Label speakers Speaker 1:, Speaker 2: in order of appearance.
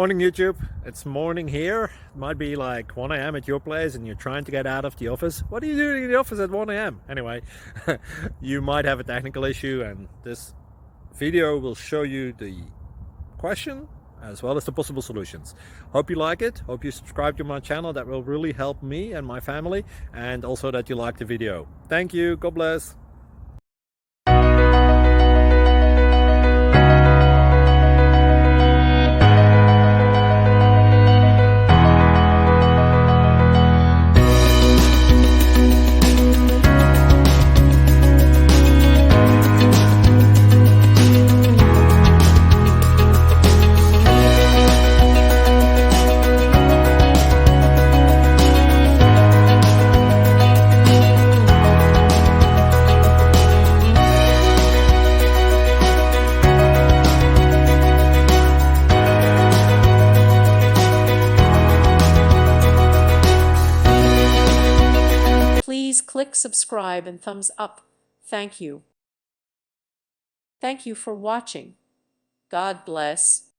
Speaker 1: Morning YouTube, it's morning here. It might be like 1 a.m. at your place and you're trying to get out of the office. What are you doing in the office at 1 a.m.? Anyway, you might have a technical issue and this video will show you the question as well as the possible solutions. Hope you like it, hope you subscribe to my channel. That will really help me and my family, and also that you like the video. Thank you, God bless.
Speaker 2: Please click subscribe and thumbs up. Thank you. Thank you for watching. God bless.